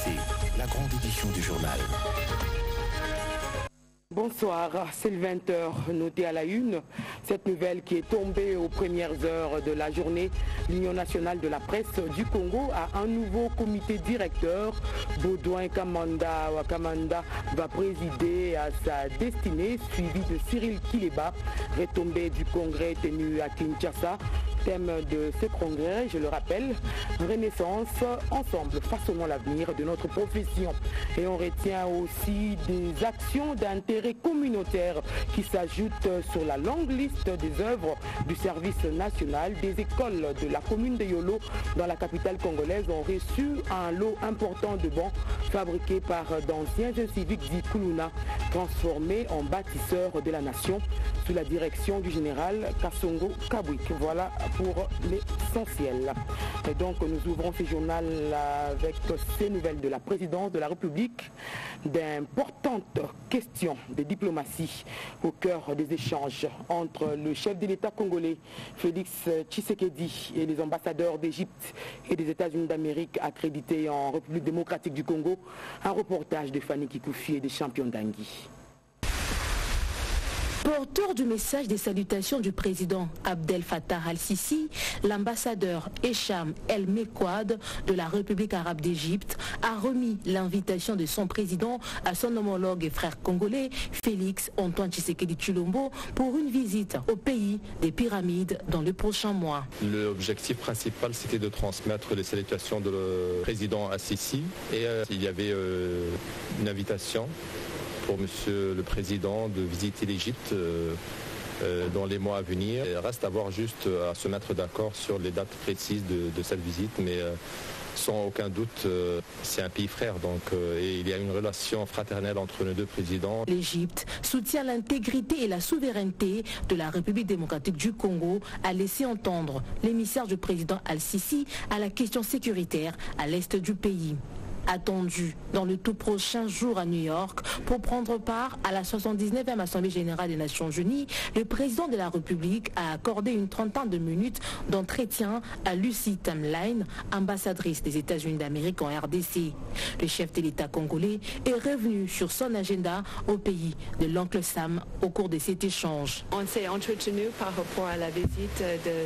RDC, la grande édition du journal. Bonsoir, c'est le 20h, noté à la une. Cette nouvelle qui est tombée aux premières heures de la journée, l'Union nationale de la presse du Congo a un nouveau comité directeur. Baudouin Kamanda Wakamanda va présider à sa destinée, suivi de Cyril Kileba, retombé du congrès tenu à Kinshasa. Thème de ce congrès, je le rappelle, Renaissance, ensemble, façonnons l'avenir de notre profession. Et on retient aussi des actions d'intérêt communautaire qui s'ajoutent sur la longue liste des œuvres du service national. Des écoles de la commune de Yolo, dans la capitale congolaise, ont reçu un lot important de bons fabriqués par d'anciens jeunes civiques d'Ikuluna, transformés en bâtisseurs de la nation, sous la direction du général Kassongo Kabwik. Voilà pour l'essentiel. Et donc nous ouvrons ce journal avec ces nouvelles de la présidence de la République, d'importantes questions de diplomatie au cœur des échanges entre le chef de l'État congolais Félix Tshisekedi et les ambassadeurs d'Égypte et des États-Unis d'Amérique accrédités en République démocratique du Congo. Un reportage de Fanny Kikoufi et des champions d'Angui. Porteur du message des salutations du président Abdel Fattah al-Sisi, l'ambassadeur Echam El Mekwad de la République arabe d'Égypte a remis l'invitation de son président à son homologue et frère congolais Félix Antoine Tshisekedi Tshilombo pour une visite au pays des pyramides dans le prochain mois. L'objectif principal, c'était de transmettre les salutations du président al-Sisi et il y avait une invitation pour Monsieur le Président de visiter l'Égypte dans les mois à venir. Il reste à voir juste à se mettre d'accord sur les dates précises de cette visite, mais sans aucun doute, c'est un pays frère, donc et il y a une relation fraternelle entre nos deux présidents. L'Égypte soutient l'intégrité et la souveraineté de la République démocratique du Congo, a laissé entendre l'émissaire du président al-Sisi à la question sécuritaire à l'est du pays. Attendu dans le tout prochain jour à New York pour prendre part à la 79e Assemblée générale des Nations Unies, le président de la République a accordé une trentaine de minutes d'entretien à Lucie Tamline, ambassadrice des États-Unis d'Amérique en RDC. Le chef de l'État congolais est revenu sur son agenda au pays de l'oncle Sam au cours de cet échange. On s'est entretenu par rapport à la visite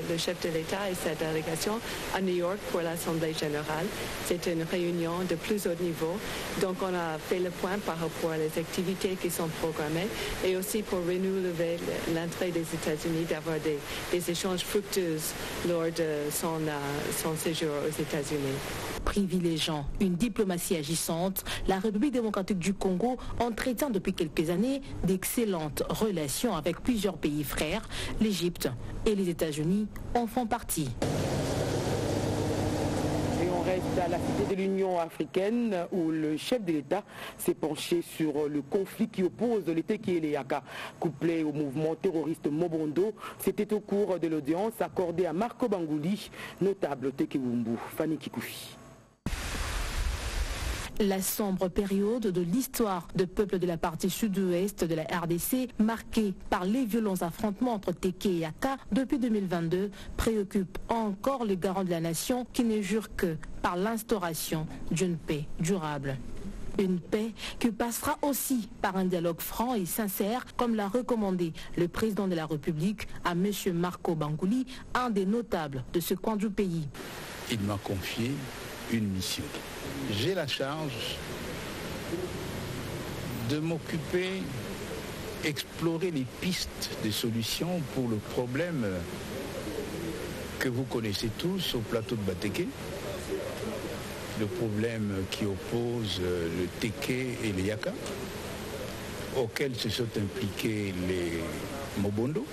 du chef de l'État et sa délégation à New York pour l'Assemblée générale. C'était une réunion de plus haut niveau. Donc on a fait le point par rapport aux activités qui sont programmées et aussi pour renouveler l'entrée des États-Unis, d'avoir des échanges fructueux lors de son séjour aux États-Unis. Privilégiant une diplomatie agissante, la République démocratique du Congo entretient depuis quelques années d'excellentes relations avec plusieurs pays frères. L'Égypte et les États-Unis en font partie. On reste à la cité de l'Union africaine où le chef de l'État s'est penché sur le conflit qui oppose les Teke et les Yaka, couplés au mouvement terroriste Mobondo. C'était au cours de l'audience accordée à Marco Bangouli, notable Tekewumbu. Fanny Kikoufi. La sombre période de l'histoire de peuple de la partie sud-ouest de la RDC, marquée par les violents affrontements entre Teke et Yaka depuis 2022, préoccupe encore les garants de la nation qui ne jurent que par l'instauration d'une paix durable. Une paix qui passera aussi par un dialogue franc et sincère, comme l'a recommandé le président de la République à M. Marco Bangouli, un des notables de ce coin du pays. Il m'a confié une mission. J'ai la charge de m'occuper, explorer les pistes de solutions pour le problème que vous connaissez tous au plateau de Bateke, le problème qui oppose le Teke et les Yaka, auquel se sont impliqués les Mobondo.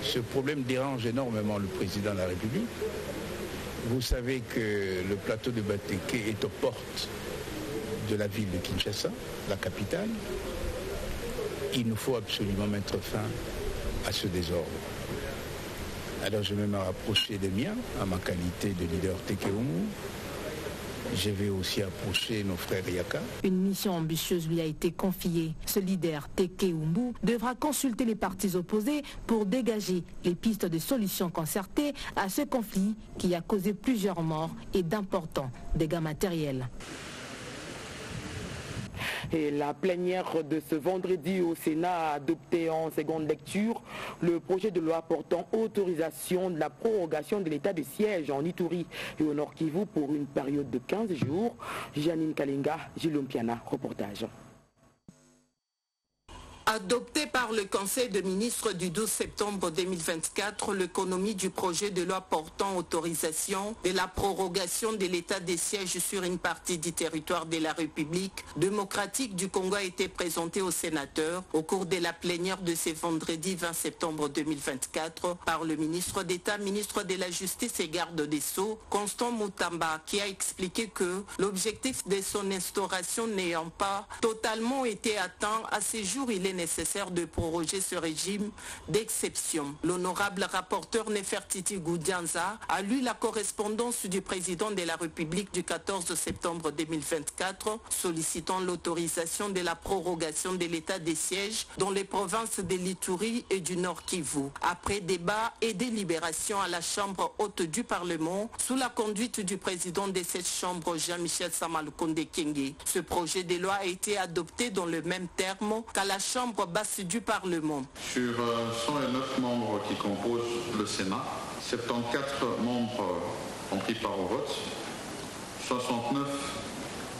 Ce problème dérange énormément le président de la République. Vous savez que le plateau de Bateke est aux portes de la ville de Kinshasa, la capitale. Il nous faut absolument mettre fin à ce désordre. Alors je vais me rapprocher des miens, à ma qualité de leader Tekewumbu, Je vais aussi approcher nos frères Yaka. Une mission ambitieuse lui a été confiée. Ce leader, Teke Umbu, devra consulter les partis opposés pour dégager les pistes de solutions concertées à ce conflit qui a causé plusieurs morts et d'importants dégâts matériels. Et la plénière de ce vendredi au Sénat a adopté en seconde lecture le projet de loi portant autorisation de la prorogation de l'état de siège en Ituri et au Nord Kivu pour une période de 15 jours. Janine Kalinga, Gilompiana, reportage. Adopté par le Conseil des ministres du 12 septembre 2024, l'économie du projet de loi portant autorisation de la prorogation de l'état des sièges sur une partie du territoire de la République démocratique du Congo a été présenté aux sénateurs au cours de la plénière de ce vendredi 20 septembre 2024 par le ministre d'État, ministre de la Justice et garde des Sceaux, Constant Moutamba, qui a expliqué que l'objectif de son instauration n'ayant pas totalement été atteint, à ce jour il est nécessaire de proroger ce régime d'exception. L'honorable rapporteur Nefertiti Goudianza a lu la correspondance du président de la République du 14 septembre 2024 sollicitant l'autorisation de la prorogation de l'état des sièges dans les provinces de l'Ituri et du Nord Kivu. Après débat et délibération à la Chambre haute du Parlement, sous la conduite du président de cette Chambre, Jean-Michel Samalukonde Kyenge, ce projet de loi a été adopté dans le même terme qu'à la Chambre basse du Parlement. Sur 109 membres qui composent le Sénat, 74 membres ont pris part au vote, 69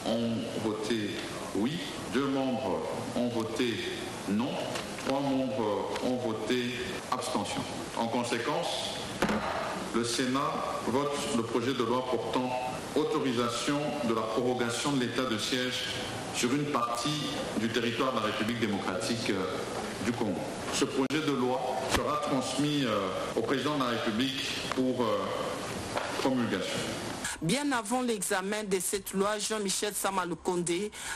ont voté oui, 2 membres ont voté non, 3 membres ont voté abstention. En conséquence, le Sénat vote le projet de loi portant autorisation de la prorogation de l'état de siège sur une partie du territoire de la République démocratique du Congo. Ce projet de loi sera transmis au président de la République pour promulgation. Bien avant l'examen de cette loi, Jean-Michel Samalukonde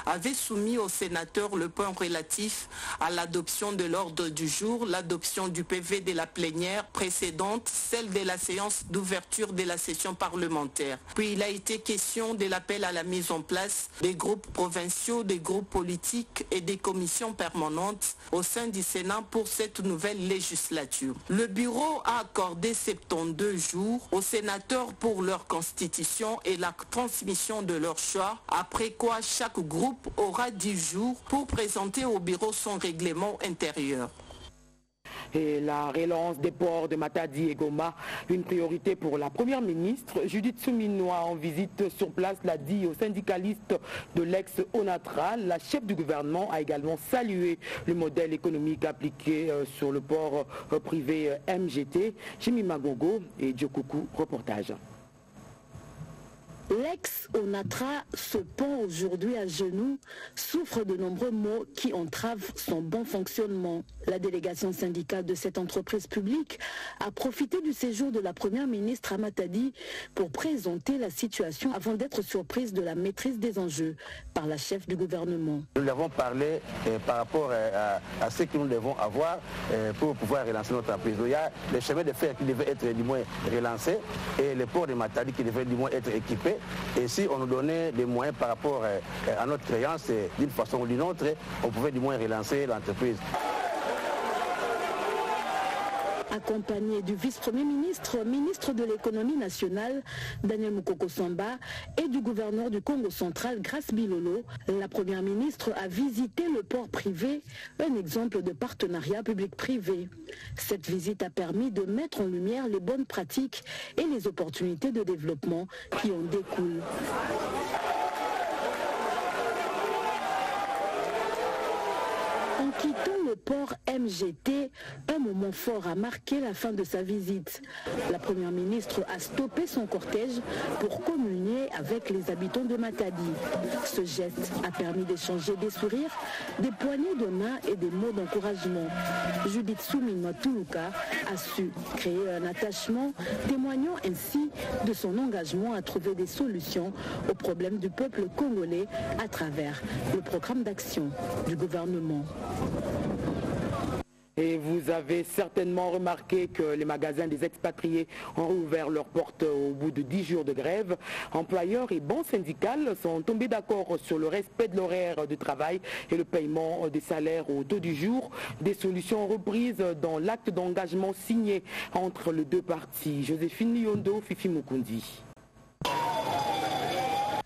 avait soumis aux sénateurs le point relatif à l'adoption de l'ordre du jour, l'adoption du PV de la plénière précédente, celle de la séance d'ouverture de la session parlementaire. Puis il a été question de l'appel à la mise en place des groupes provinciaux, des groupes politiques et des commissions permanentes au sein du Sénat pour cette nouvelle législature. Le bureau a accordé 72 jours aux sénateurs pour leur constitution et la transmission de leur choix, après quoi chaque groupe aura 10 jours pour présenter au bureau son règlement intérieur. Et la relance des ports de Matadi et Goma, une priorité pour la première ministre. Judith Souminois, en visite sur place, l'a dit aux syndicalistes de l'ex-ONATRA. La chef du gouvernement a également salué le modèle économique appliqué sur le port privé MGT. Jimmy Magogo et Djokoukou, reportage. L'ex-ONATRA, ce pont aujourd'hui à genoux, souffre de nombreux maux qui entravent son bon fonctionnement. La délégation syndicale de cette entreprise publique a profité du séjour de la première ministre à Matadi pour présenter la situation avant d'être surprise de la maîtrise des enjeux par la chef du gouvernement. Nous avons parlé par rapport à ce que nous devons avoir pour pouvoir relancer notre entreprise. Il y a les chemins de fer qui devaient être du moins relancés et les ports de Matadi qui devaient du moins être équipés. Et si on nous donnait des moyens par rapport à notre créance, d'une façon ou d'une autre, on pouvait du moins relancer l'entreprise. Accompagné du vice-premier ministre, ministre de l'économie nationale, Daniel Moukoko Samba, et du gouverneur du Congo central, Grace Bilolo, la première ministre a visité le port privé, un exemple de partenariat public-privé. Cette visite a permis de mettre en lumière les bonnes pratiques et les opportunités de développement qui en découlent. En quittant le port MGT, un moment fort a marqué la fin de sa visite. La première ministre a stoppé son cortège pour communier avec les habitants de Matadi. Ce geste a permis d'échanger des sourires, des poignées de main et des mots d'encouragement. Judith Souminois Toulouka a su créer un attachement, témoignant ainsi de son engagement à trouver des solutions aux problèmes du peuple congolais à travers le programme d'action du gouvernement. Et vous avez certainement remarqué que les magasins des expatriés ont rouvert leurs portes au bout de 10 jours de grève. Employeurs et banques syndicales sont tombés d'accord sur le respect de l'horaire de travail et le paiement des salaires au taux du jour. Des solutions reprises dans l'acte d'engagement signé entre les deux parties. Joséphine Lyondo, Fifi Mukundi.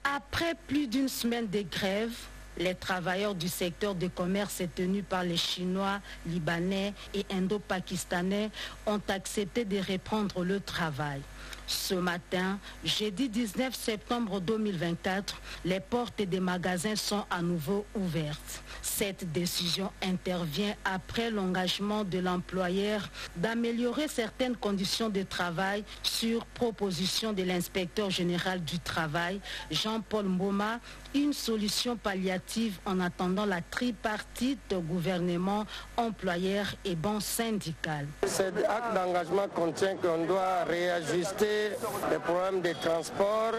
Après plus d'une semaine de grève, les travailleurs du secteur de commerce tenus par les Chinois, Libanais et Indo-Pakistanais ont accepté de reprendre le travail. Ce matin, jeudi 19 septembre 2024, les portes des magasins sont à nouveau ouvertes. Cette décision intervient après l'engagement de l'employeur d'améliorer certaines conditions de travail sur proposition de l'inspecteur général du travail, Jean-Paul Mboma, une solution palliative en attendant la tripartite gouvernement, employeur et banque syndicale. Cet acte d'engagement contient qu'on doit réajuster les problèmes de transport,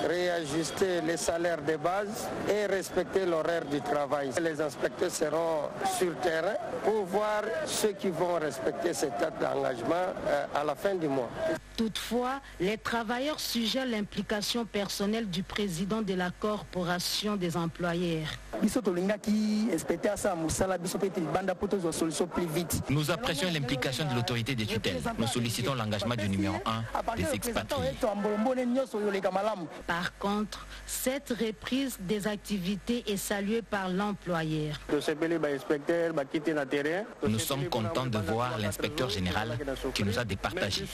réajuster les salaires de base et respecter l'horaire du travail. Les inspecteurs seront sur terrain pour voir ceux qui vont respecter cet acte d'engagement à la fin du mois. Toutefois, les travailleurs suggèrent l'implication personnelle du président de la corporation des employeurs. Nous apprécions l'implication de l'autorité des tutelles. Nous sollicitons l'engagement du numéro 1 des expatriés. Par contre, cette reprise des activités est saluée par l'employeur. Nous sommes contents de voir l'inspecteur général qui nous a départagés.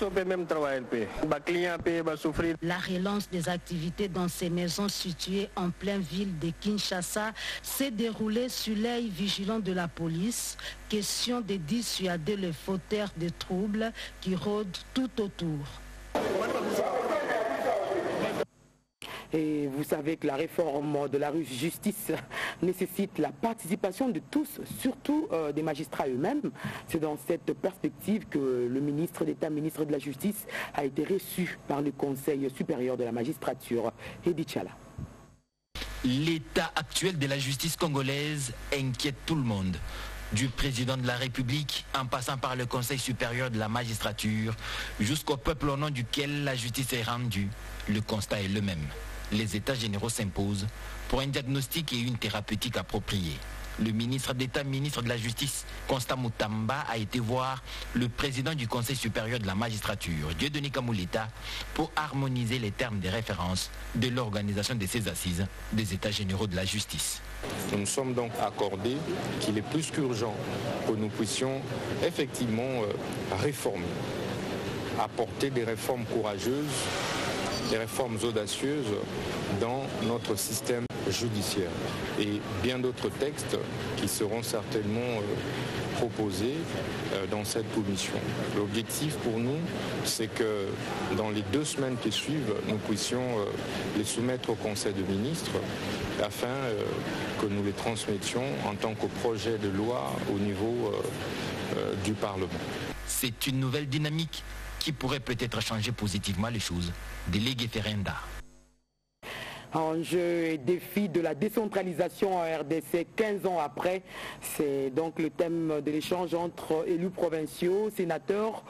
La relance des activités dans ces maisons situées en pleine ville de Kinshasa s'est déroulée sous l'œil vigilant de la police. Question de dissuader les fauteurs de troubles qui rôdent tout autour. Et vous savez que la réforme de la justice nécessite la participation de tous, surtout des magistrats eux-mêmes. C'est dans cette perspective que le ministre d'État, ministre de la Justice, a été reçu par le Conseil supérieur de la magistrature, Edith Chala. L'état actuel de la justice congolaise inquiète tout le monde. Du président de la République, en passant par le Conseil supérieur de la magistrature, jusqu'au peuple au nom duquel la justice est rendue, le constat est le même. Les états généraux s'imposent pour un diagnostic et une thérapeutique appropriée. Le ministre d'État, ministre de la Justice, Constant Moutamba, a été voir le président du Conseil supérieur de la magistrature, Dieudonné Kamuleta, pour harmoniser les termes de référence de l'organisation de ces assises des états généraux de la justice. Nous nous sommes donc accordés qu'il est plus qu'urgent que nous puissions effectivement réformer, apporter des réformes courageuses, des réformes audacieuses dans notre système judiciaire et bien d'autres textes qui seront certainement proposés dans cette commission. L'objectif pour nous, c'est que dans les 2 semaines qui suivent, nous puissions les soumettre au Conseil des ministres afin que nous les transmettions en tant que projet de loi au niveau du Parlement. C'est une nouvelle dynamique qui pourrait peut-être changer positivement les choses. Délégué Ferrenda. Enjeux et défis de la décentralisation en RDC 15 ans après, c'est donc le thème de l'échange entre élus provinciaux, sénateurs,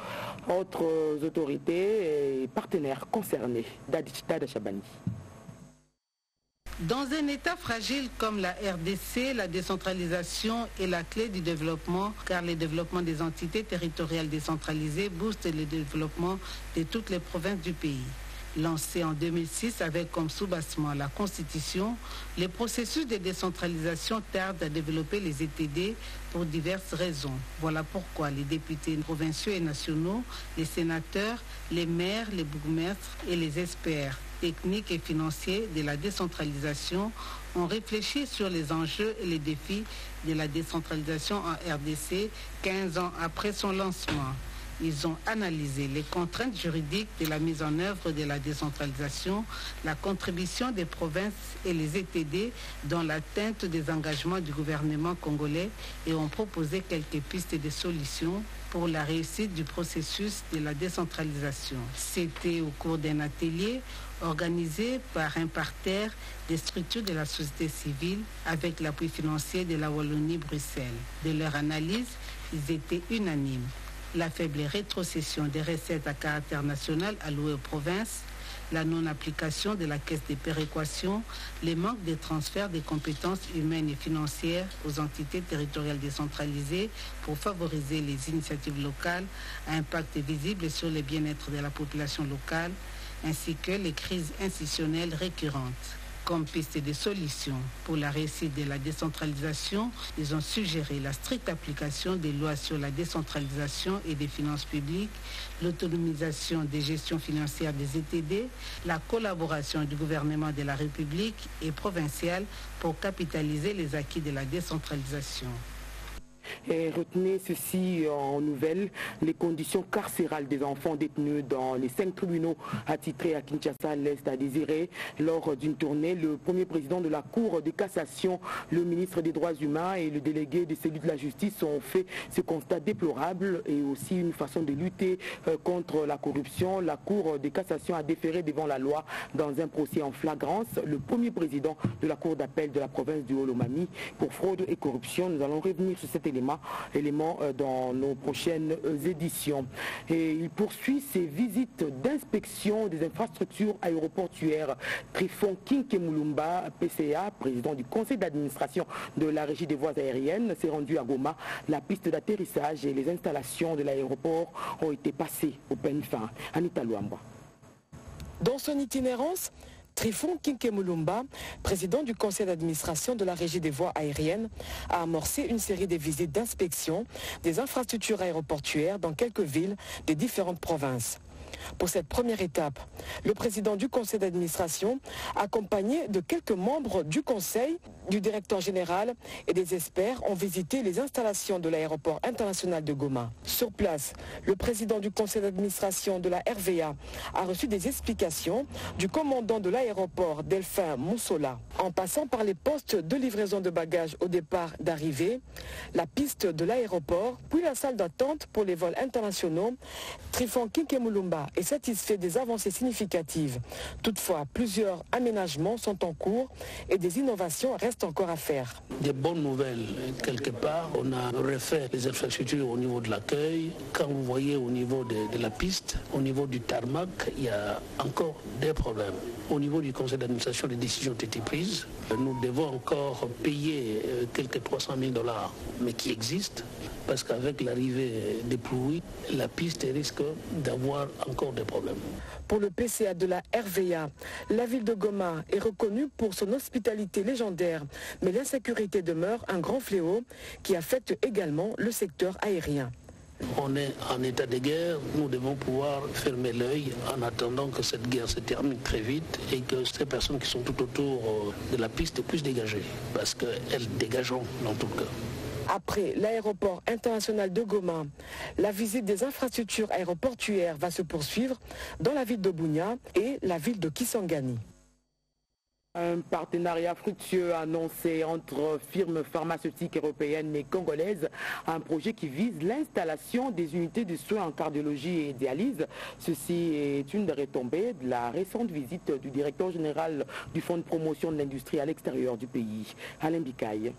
autres autorités et partenaires concernés. Dada Chabani. Dans un État fragile comme la RDC, la décentralisation est la clé du développement, car le développement des entités territoriales décentralisées booste le développement de toutes les provinces du pays. Lancé en 2006 avec comme soubassement la Constitution, les processus de décentralisation tardent à développer les ETD pour diverses raisons. Voilà pourquoi les députés provinciaux et nationaux, les sénateurs, les maires, les bourgmestres et les experts techniques et financiers de la décentralisation ont réfléchi sur les enjeux et les défis de la décentralisation en RDC 15 ans après son lancement. Ils ont analysé les contraintes juridiques de la mise en œuvre de la décentralisation, la contribution des provinces et les ETD dans l'atteinte des engagements du gouvernement congolais et ont proposé quelques pistes de solutions pour la réussite du processus de la décentralisation. C'était au cours d'un atelier organisé par un parterre des structures de la société civile avec l'appui financier de la Wallonie-Bruxelles. De leur analyse, ils étaient unanimes. La faible rétrocession des recettes à caractère national allouées aux provinces, la non-application de la caisse des péréquations, les manques de transfert des compétences humaines et financières aux entités territoriales décentralisées pour favoriser les initiatives locales à impact visible sur le bien-être de la population locale, ainsi que les crises institutionnelles récurrentes. Comme piste de solution pour la réussite de la décentralisation, ils ont suggéré la stricte application des lois sur la décentralisation et des finances publiques, l'autonomisation des gestions financières des ETD, la collaboration du gouvernement de la République et provinciale pour capitaliser les acquis de la décentralisation. Et retenez ceci en nouvelle, les conditions carcérales des enfants détenus dans les 5 tribunaux attitrés à Kinshasa laissent à désirer. Lors d'une tournée, le premier président de la Cour de cassation, le ministre des Droits humains et le délégué de celui de la justice ont fait ce constat déplorable et aussi une façon de lutter contre la corruption. La Cour de cassation a déféré devant la loi dans un procès en flagrance le premier président de la Cour d'appel de la province du Haut-Lomami pour fraude et corruption. Nous allons revenir sur cet élément dans nos prochaines éditions. Et il poursuit ses visites d'inspection des infrastructures aéroportuaires. Trifon Kinkemulumba, PCA, président du conseil d'administration de la régie des voies aériennes, s'est rendu à Goma. La piste d'atterrissage et les installations de l'aéroport ont été passées au peigne fin. Anita Luamba. Dans son itinérance, Trifon Kinkemulumba, président du conseil d'administration de la régie des voies aériennes, a amorcé une série de visites d'inspection des infrastructures aéroportuaires dans quelques villes des différentes provinces. Pour cette première étape, le président du conseil d'administration, accompagné de quelques membres du conseil, du directeur général et des experts, ont visité les installations de l'aéroport international de Goma. Sur place, le président du conseil d'administration de la RVA a reçu des explications du commandant de l'aéroport, Delphin Moussola. En passant par les postes de livraison de bagages au départ d'arrivée, la piste de l'aéroport, puis la salle d'attente pour les vols internationaux, Trifon Kinkemulumba est satisfait des avancées significatives. Toutefois, plusieurs aménagements sont en cours et des innovations restent encore à faire. Des bonnes nouvelles, quelque part. On a refait les infrastructures au niveau de l'accueil. Quand vous voyez au niveau de la piste, au niveau du tarmac, il y a encore des problèmes. Au niveau du conseil d'administration, les décisions ont été prises. Nous devons encore payer quelques 300 000 $, mais qui existent. Parce qu'avec l'arrivée des pluies, la piste risque d'avoir encore des problèmes. Pour le PCA de la RVA, la ville de Goma est reconnue pour son hospitalité légendaire, mais l'insécurité demeure un grand fléau qui affecte également le secteur aérien. On est en état de guerre, nous devons pouvoir fermer l'œil en attendant que cette guerre se termine très vite et que ces personnes qui sont tout autour de la piste puissent dégager, parce qu'elles dégageront dans tout le cas. Après l'aéroport international de Goma, la visite des infrastructures aéroportuaires va se poursuivre dans la ville de Bunia et la ville de Kisangani. Un partenariat fructueux annoncé entre firmes pharmaceutiques européennes et congolaises, un projet qui vise l'installation des unités de soins en cardiologie et dialyse. Ceci est une des retombées de la récente visite du directeur général du Fonds de promotion de l'industrie à l'extérieur du pays, Alain Bikaï.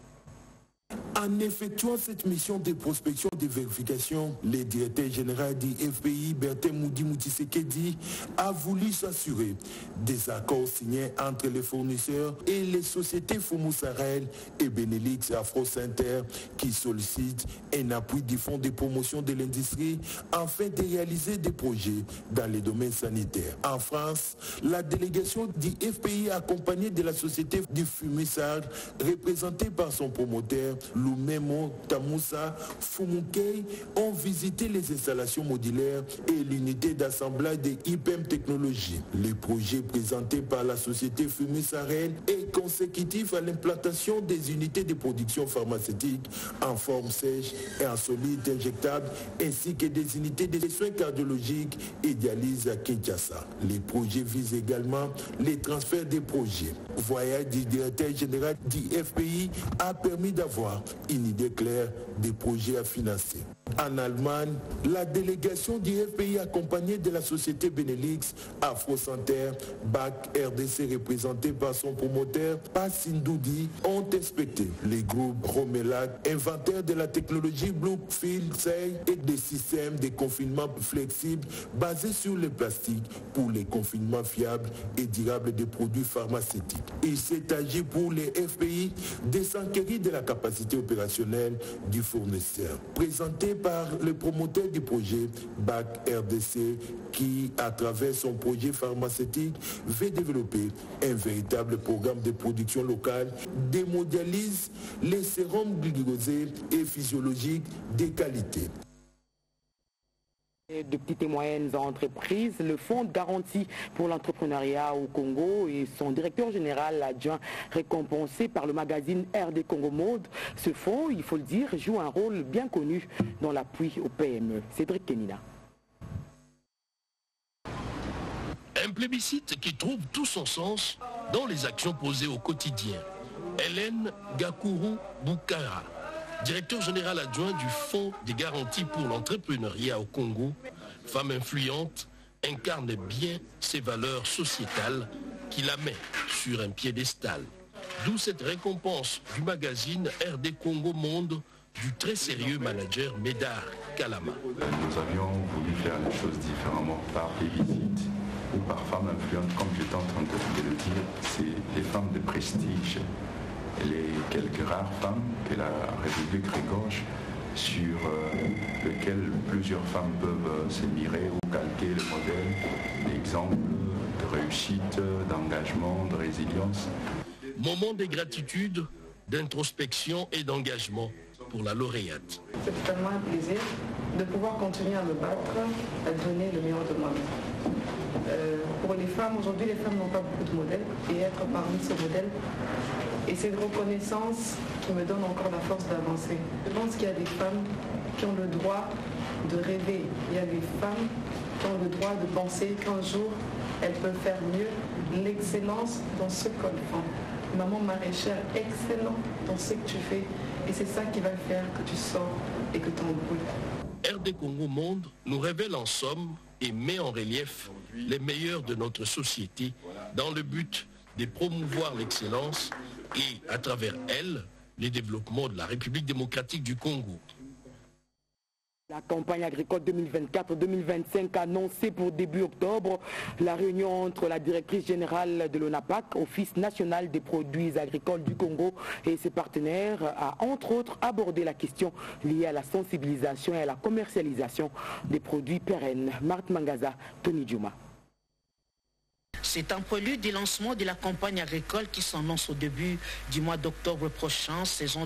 En effectuant cette mission de prospection et de vérification, le directeur général du FPI, Bertin Moudi-Moutisekedi, a voulu s'assurer des accords signés entre les fournisseurs et les sociétés Foumou Sahel et Benelux Afro-Center qui sollicitent un appui du Fonds de promotion de l'industrie afin de réaliser des projets dans les domaines sanitaires. En France, la délégation du FPI accompagnée de la société du Fumissard, représentée par son promoteur, Lumemo Tamoussa Fumukei, ont visité les installations modulaires et l'unité d'assemblage de IPM Technologies. Le projet présenté par la société Fumu Sahel est consécutif à l'implantation des unités de production pharmaceutique en forme sèche et en solide injectable, ainsi que des unités de soins cardiologiques et dialyse à Kinshasa. Les projets visent également les transferts des projets. Voyage du directeur général du FPI a permis d'avoir une idée claire des projets à financer. En Allemagne, la délégation du FPI accompagnée de la société Benelux Afro-Center, BAC RDC représentée par son promoteur Passindoudi, ont inspecté les groupes Romelat, inventaire de la technologie Bluefield Say et des systèmes de confinement flexibles basés sur le plastique pour les confinements fiables et durables des produits pharmaceutiques. Il s'est agi pour les FPI de s'enquérir de la capacité opérationnelle du fournisseur. Présenté par le promoteur du projet BAC RDC qui, à travers son projet pharmaceutique, veut développer un véritable programme de production locale, démondialise les sérums glycosés et physiologiques de qualité. De petites et moyennes entreprises, le Fonds de garantie pour l'entrepreneuriat au Congo et son directeur général adjoint récompensé par le magazine RD Congo Mode. Ce fonds, il faut le dire, joue un rôle bien connu dans l'appui aux PME. Cédric Kenina. Un plébiscite qui trouve tout son sens dans les actions posées au quotidien. Hélène Gakuru Boukara, directeur général adjoint du Fonds de garantie pour l'entrepreneuriat au Congo, femme influente, incarne bien ses valeurs sociétales qui la met sur un piédestal. D'où cette récompense du magazine RD Congo Monde du très sérieux manager Médard Kalama. Nous avions voulu faire les choses différemment par des visites ou par femmes influentes, comme j'étais en train de le dire, c'est des femmes de prestige. Les quelques rares femmes que la République regorge, sur lesquelles plusieurs femmes peuvent s'admirer ou calquer le modèle, d'exemples de réussite, d'engagement, de résilience. Moment de gratitude, d'introspection et d'engagement pour la lauréate. C'est vraiment un plaisir de pouvoir continuer à me battre, à donner le meilleur de moi-même. Pour les femmes, aujourd'hui, les femmes n'ont pas beaucoup de modèles et être parmi ces modèles, et c'est une reconnaissance qui me donne encore la force d'avancer. Je pense qu'il y a des femmes qui ont le droit de rêver. Il y a des femmes qui ont le droit de penser qu'un jour, elles peuvent faire mieux. L'excellence dans ce qu'elles font. Maman maraîchère, excellent dans ce que tu fais. Et c'est ça qui va faire que tu sors et que tu embrouilles. RD Congo Monde nous révèle en somme et met en relief les meilleurs de notre société dans le but de promouvoir l'excellence et, à travers elle, les développements de la République démocratique du Congo. La campagne agricole 2024-2025 annoncée pour début octobre, la réunion entre la directrice générale de l'ONAPAC, Office national des produits agricoles du Congo, et ses partenaires a entre autres abordé la question liée à la sensibilisation et à la commercialisation des produits pérennes. Marthe Mangaza, Tony Djouma. C'est un prélude du lancement de la campagne agricole qui s'annonce au début du mois d'octobre prochain, saison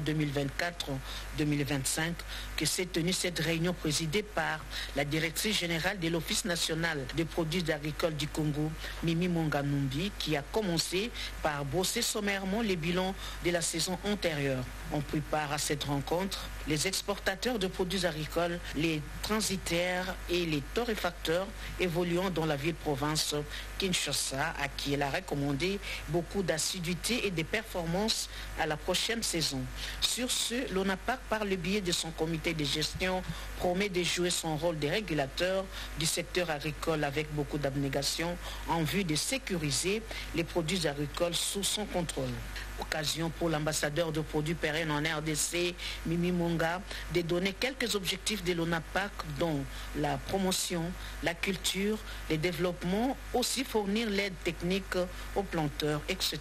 2024-2025, que s'est tenue cette réunion présidée par la directrice générale de l'Office national des produits agricoles du Congo, Mimi Monganumbi, qui a commencé par brosser sommairement les bilans de la saison antérieure. On prépare à cette rencontre les exportateurs de produits agricoles, les transitaires et les torréfacteurs évoluant dans la ville-province Kinshasa, à qui elle a recommandé beaucoup d'assiduité et de performances à la prochaine saison. Sur ce, l'ONAPAC, par le biais de son comité de gestion, promet de jouer son rôle de régulateur du secteur agricole avec beaucoup d'abnégation en vue de sécuriser les produits agricoles sous son contrôle. Occasion pour l'ambassadeur de produits pérennes en RDC, Mimi Monga, de donner quelques objectifs de l'ONAPAC, dont la promotion, la culture, le développement, aussi fournir l'aide technique aux planteurs, etc.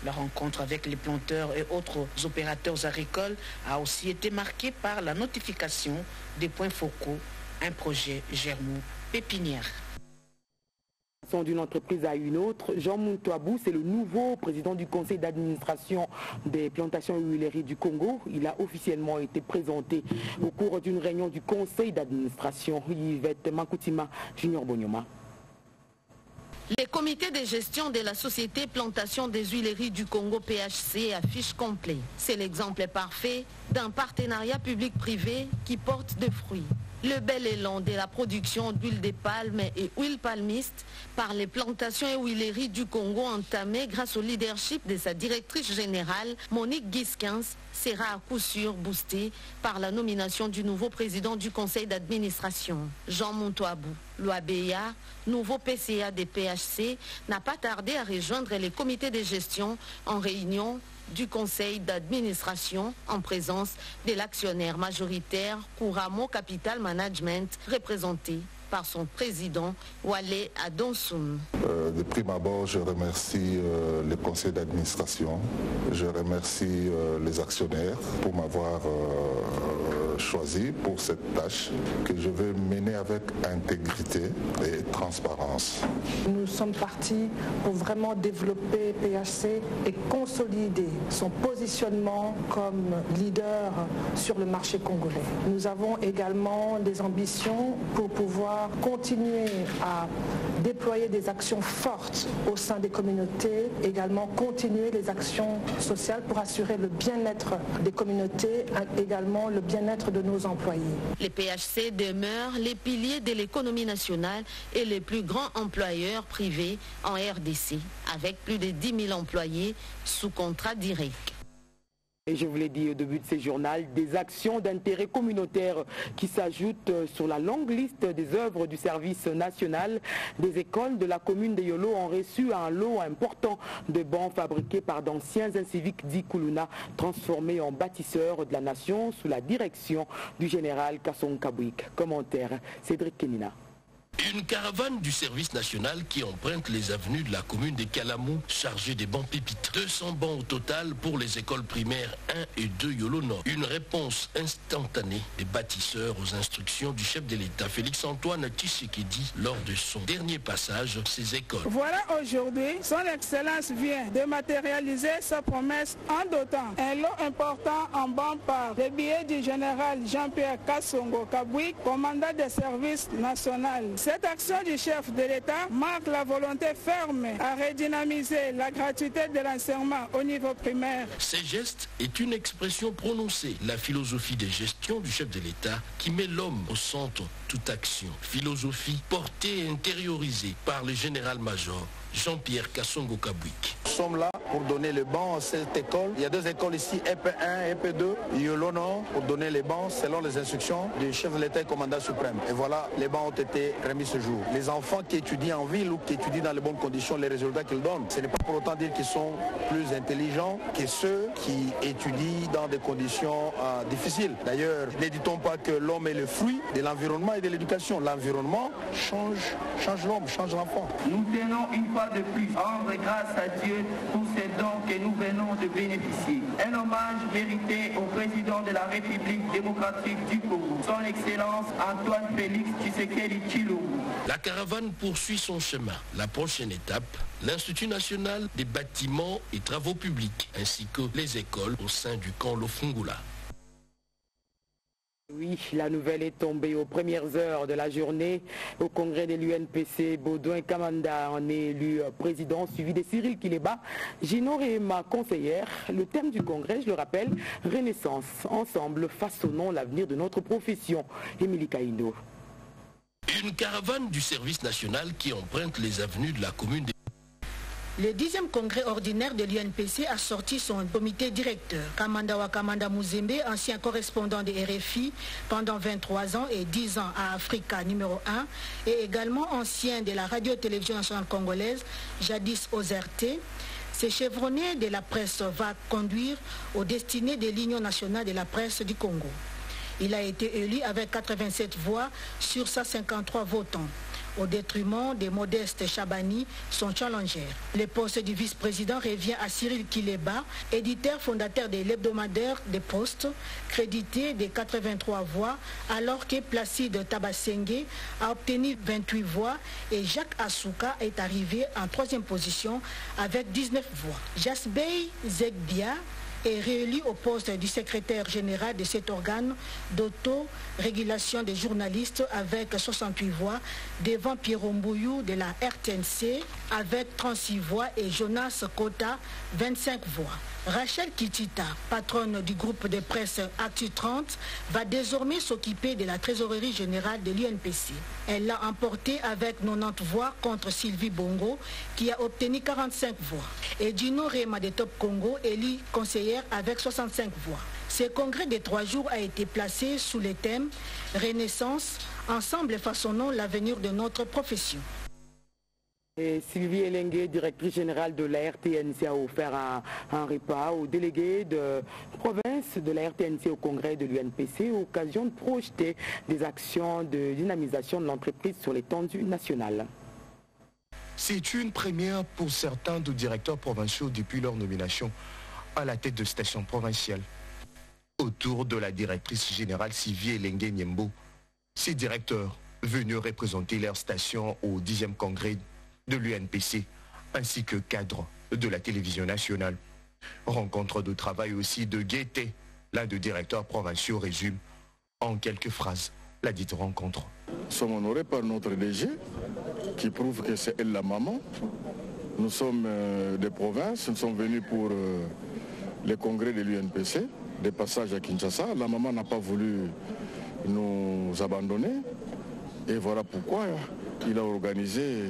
La rencontre avec les planteurs et autres opérateurs agricoles a aussi été marquée par la notification des points focaux, un projet Germont pépinière. D'une entreprise à une autre, Jean Muntouabou, c'est le nouveau président du conseil d'administration des plantations et huileries du Congo. Il a officiellement été présenté au cours d'une réunion du conseil d'administration. Yvette Mankoutima, Junior Bonyoma. Les comités de gestion de la société Plantation des Huileries du Congo PHC affichent complet. C'est l'exemple parfait d'un partenariat public-privé qui porte des fruits. Le bel élan de la production d'huile de palme et huile palmiste par les plantations et huileries du Congo entamées grâce au leadership de sa directrice générale, Monique Giskins, sera à coup sûr boosté par la nomination du nouveau président du conseil d'administration. Jean Montouabou, l'OABEA, nouveau PCA des PHC, n'a pas tardé à rejoindre les comités de gestion en réunion du conseil d'administration en présence de l'actionnaire majoritaire Kouramo Capital Management, représenté par son président Wale Adonsoum. De prime abord, je remercie le conseil d'administration, je remercie les actionnaires pour m'avoir choisi pour cette tâche que je vais mener avec intégrité et transparence. Nous sommes partis pour vraiment développer PHC et consolider son positionnement comme leader sur le marché congolais. Nous avons également des ambitions pour pouvoir continuer à déployer des actions fortes au sein des communautés, également continuer les actions sociales pour assurer le bien-être des communautés, également le bien-être de nos employés. Les PHC demeurent les piliers de l'économie nationale et les plus grands employeurs privés en RDC, avec plus de 10 000 employés sous contrat direct. Et je vous l'ai dit au début de ce journal, des actions d'intérêt communautaire qui s'ajoutent sur la longue liste des œuvres du service national. Des écoles de la commune de Yolo ont reçu un lot important de bancs fabriqués par d'anciens inciviques d'Ikuluna, transformés en bâtisseurs de la nation sous la direction du général Kasson Kabouik. Commentaire, Cédric Kenina. Une caravane du service national qui emprunte les avenues de la commune de Kalamou chargée des bancs pépites. 200 bancs au total pour les écoles primaires 1 et 2 Yolo Nord. Une réponse instantanée des bâtisseurs aux instructions du chef de l'État Félix-Antoine Tshisekedi lors de son dernier passage dans ces écoles. Voilà aujourd'hui, son Excellence vient de matérialiser sa promesse en dotant un lot important en banc par les billets du général Jean-Pierre Kassongo Kabouik, commandant des services nationaux. Cette action du chef de l'État marque la volonté ferme à redynamiser la gratuité de l'enseignement au niveau primaire. Ces gestes est une expression prononcée, la philosophie de gestion du chef de l'État qui met l'homme au centre de toute action. Philosophie portée et intériorisée par le général-major Jean-Pierre Kassongo Kabouik. Nous sommes là pour donner les bancs à cette école. Il y a 2 écoles ici, EP1 et EP2, Yolo Nord, pour donner les bancs selon les instructions du chef de l'État et commandant suprême. Et voilà, les bancs ont été remis ce jour. Les enfants qui étudient en ville ou qui étudient dans les bonnes conditions, les résultats qu'ils donnent, ce n'est pas pour autant dire qu'ils sont plus intelligents que ceux qui étudient dans des conditions difficiles. D'ailleurs, n'éditons pas que l'homme est le fruit de l'environnement et de l'éducation. L'environnement change l'homme, change l'enfant. Nous tenons une fois de plus rendre grâce à Dieu pour ces dons que nous venons de bénéficier. Un hommage mérité au président de la République démocratique du Congo, son Excellence Antoine Félix Tshisekedi Tshilombo. La caravane poursuit son chemin. La prochaine étape, l'Institut national des bâtiments et travaux publics, ainsi que les écoles au sein du camp Lofungula. Oui, la nouvelle est tombée aux premières heures de la journée. Au congrès de l'UNPC, Baudouin Kamanda en est élu président, suivi de Cyril Kileba, Gino et ma conseillère. Le thème du congrès, je le rappelle, Renaissance. Ensemble, façonnons l'avenir de notre profession. Émilie Kaïndo. Une caravane du service national qui emprunte les avenues de la commune de... Le 10e congrès ordinaire de l'UNPC a sorti son comité directeur. Kamanda Wakamanda Muzembe, ancien correspondant de RFI pendant 23 ans et 10 ans à Africa numéro 1, et également ancien de la radio-télévision nationale congolaise, jadis aux RT. Ce chevronné de la presse va conduire aux destinées de l'Union nationale de la presse du Congo. Il a été élu avec 87 voix sur 153 votants, au détriment de Modeste Chabani, son challenger. Le poste du vice-président revient à Cyril Kileba, éditeur fondateur de l'hebdomadaire des Postes, crédité de 83 voix, alors que Placide Tabasengue a obtenu 28 voix et Jacques Asuka est arrivé en 3e position avec 19 voix. Jasbey Zegbia est réélu au poste du secrétaire général de cet organe d'autorégulation des journalistes avec 68 voix, devant Pierrot Mbouyou de la RTNC avec 36 voix et Jonas Kota 25 voix. Rachel Kitita, patronne du groupe de presse Actu 30, va désormais s'occuper de la trésorerie générale de l'UNPC. Elle l'a emporté avec 90 voix contre Sylvie Bongo, qui a obtenu 45 voix. Et Dino Rema de Top Congo, élue conseillère avec 65 voix. Ce congrès de 3 jours a été placé sous le thème « Renaissance, ensemble façonnons l'avenir de notre profession ». Et Sylvie Elengue, directrice générale de la RTNC, a offert un repas aux délégués de province de la RTNC au congrès de l'UNPC, occasion de projeter des actions de dynamisation de l'entreprise sur l'étendue nationale. C'est une première pour certains de directeurs provinciaux depuis leur nomination à la tête de stations provinciales. Autour de la directrice générale Sylvie Elengue Niembo, ces directeurs venus représenter leur station au 10e congrès de l'UNPC, ainsi que cadre de la télévision nationale. Rencontre de travail aussi de gaieté. L'un des directeurs provinciaux résume en quelques phrases la dite rencontre. Nous sommes honorés par notre DG, qui prouve que c'est elle la maman. Nous sommes des provinces, nous sommes venus pour les congrès de l'UNPC, des passages à Kinshasa. La maman n'a pas voulu nous abandonner. Et voilà pourquoi il a organisé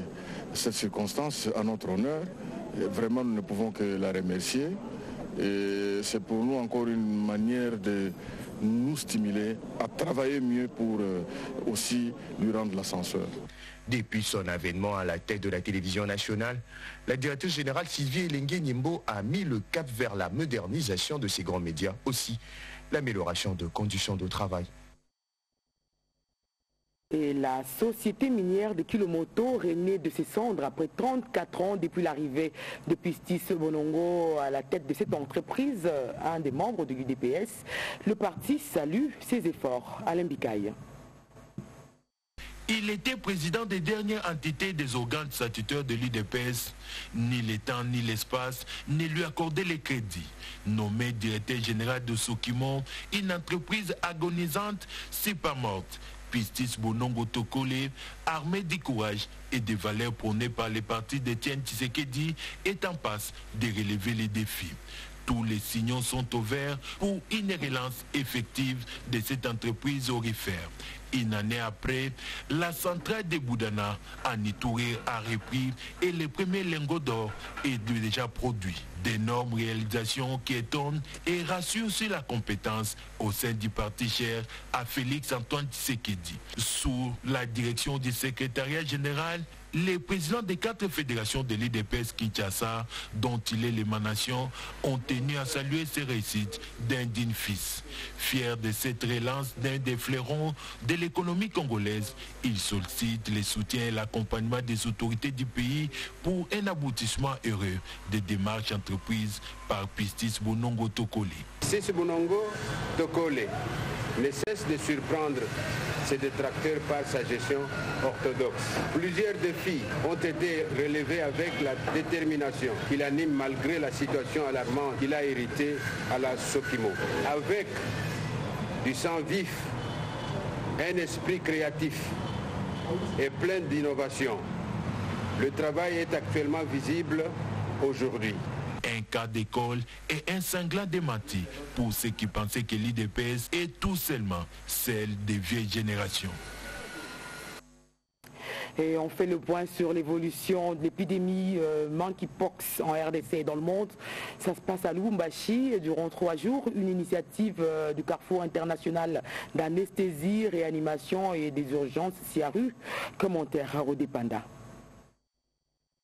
cette circonstance à notre honneur. Et vraiment, nous ne pouvons que la remercier. Et c'est pour nous encore une manière de nous stimuler à travailler mieux pour aussi lui rendre l'ascenseur. Depuis son avènement à la tête de la télévision nationale, la directrice générale Sylvie Elengue Niembo a mis le cap vers la modernisation de ces grands médias, aussi l'amélioration de conditions de travail. Et la société minière de Kilomoto renaît de ses cendres après 34 ans depuis l'arrivée de Pistis Bonongo à la tête de cette entreprise, un des membres de l'UDPS. Le parti salue ses efforts. Alain Bikaï. Il était président des dernières entités des organes statutaires de l'UDPS. Ni le temps ni l'espace ne lui accordaient les crédits. Nommé directeur général de Sokimon, une entreprise agonisante, c'est pas morte. Pistis Bonongo Tokole, armé du courage et des valeurs prônées par les partis d'Étienne Tshisekedi, est en passe de relever les défis. Tous les signaux sont au vert pour une relance effective de cette entreprise aurifère. Une année après, la centrale de Boudana à Nitouré a repris et les premiers lingots d'or est déjà produits. D'énormes réalisations qui étonnent et rassurent sur la compétence au sein du parti cher à Félix Antoine Tshisekedi. Sous la direction du secrétariat général, les présidents des 4 fédérations de l'UDPS Kinshasa, dont il est l'émanation, ont tenu à saluer ces réussites d'un digne fils. Fier de cette relance d'un des fleurons de l'économie congolaise, il sollicite le soutien et l'accompagnement des autorités du pays pour un aboutissement heureux des démarches entreprises par Pistis Bonongo Tokole. Pistis Bonongo Tokole ne cesse de surprendre ses détracteurs par sa gestion orthodoxe. Plusieurs défis ont été relevés avec la détermination qu'il anime malgré la situation alarmante qu'il a héritée à la Sokimo. Avec du sang vif, un esprit créatif et plein d'innovation, le travail est actuellement visible aujourd'hui. Un cas d'école et un sanglant démenti pour ceux qui pensaient que l'UDPS est tout seulement celle des vieilles générations. Et on fait le point sur l'évolution de l'épidémie monkeypox en RDC et dans le monde. Ça se passe à Lubumbashi durant 3 jours. Une initiative du Carrefour international d'anesthésie, réanimation et des urgences CIARU. Commentaire à Rodé Panda.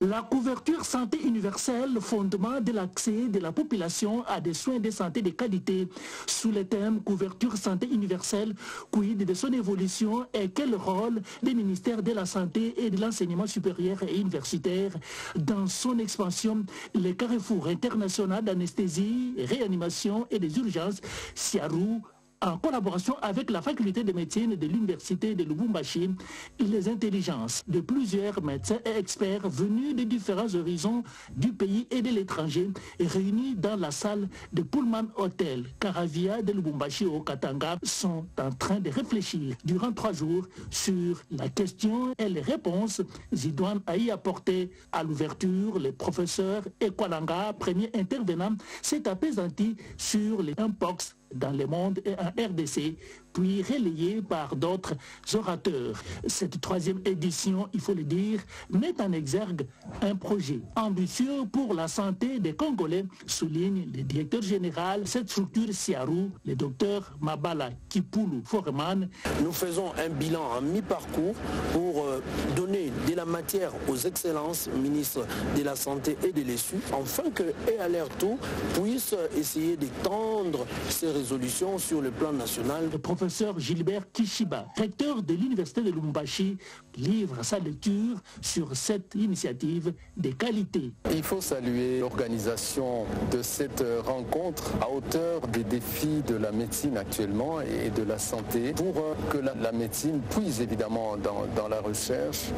La couverture santé universelle, fondement de l'accès de la population à des soins de santé de qualité. Sous le thème couverture santé universelle, quid de son évolution et quel rôle des ministères de la Santé et de l'enseignement supérieur et universitaire dans son expansion, le Carrefour international d'anesthésie, réanimation et des urgences, CIARU, en collaboration avec la faculté de médecine de l'université de Lubumbashi, les intelligences de plusieurs médecins et experts venus de différents horizons du pays et de l'étranger réunis dans la salle de Pullman Hotel Caravia de Lubumbashi au Katanga sont en train de réfléchir durant 3 jours sur la question et les réponses idoines à y apporter. À l'ouverture, le professeur Ekwalanga, premier intervenant, s'est apaisanti sur les mpox dans le monde et en RDC, puis relayé par d'autres orateurs. Cette 3e édition, il faut le dire, met en exergue un projet ambitieux pour la santé des Congolais, souligne le directeur général de cette structure Siaru, le docteur Mabala Kipulu Foreman. Nous faisons un bilan en mi-parcours pour donner de la matière aux excellences ministres de la Santé et de l'ESU, afin que, et à leur tour, puissent essayer d'étendre ces résolutions sur le plan national. Le professeur Gilbert Kishiba, recteur de l'université de Lubumbashi, livre sa lecture sur cette initiative de qualité. Il faut saluer l'organisation de cette rencontre à hauteur des défis de la médecine actuellement et de la santé pour que la médecine puise évidemment dans la recherche,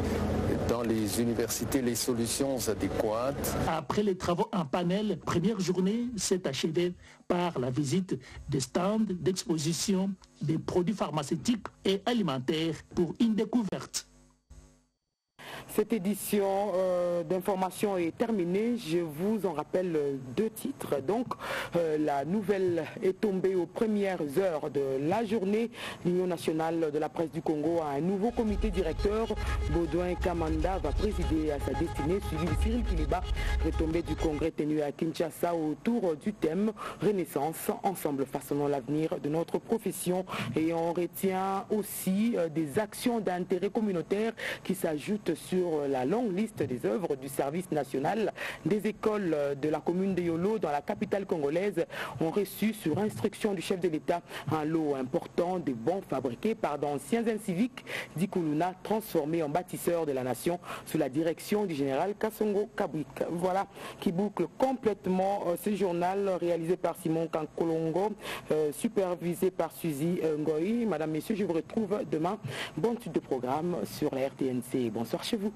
dans les universités, les solutions adéquates. Après les travaux en panel, première journée s'est achevée par la visite des stands d'exposition des produits pharmaceutiques et alimentaires pour une découverte. Cette édition d'information est terminée. Je vous en rappelle 2 titres. Donc, la nouvelle est tombée aux premières heures de la journée. L'Union nationale de la presse du Congo a un nouveau comité directeur. Baudouin Kamanda va présider à sa destinée, suivi de Cyril Kiliba, retombé du congrès tenu à Kinshasa autour du thème Renaissance, ensemble façonnons l'avenir de notre profession. Et on retient aussi des actions d'intérêt communautaire qui s'ajoutent sur la longue liste des œuvres du service national. Des écoles de la commune de Yolo dans la capitale congolaise ont reçu sur instruction du chef de l'État un lot important de bons fabriqués par d'anciens inciviques d'Ikuluna transformés en bâtisseurs de la nation sous la direction du général Kassongo Kabwik. Voilà qui boucle complètement ce journal réalisé par Simon Kankolongo, supervisé par Suzy Ngoï. Madame, Messieurs, je vous retrouve demain. Bonne suite de programme sur la RTNC. Bonsoir chez vous.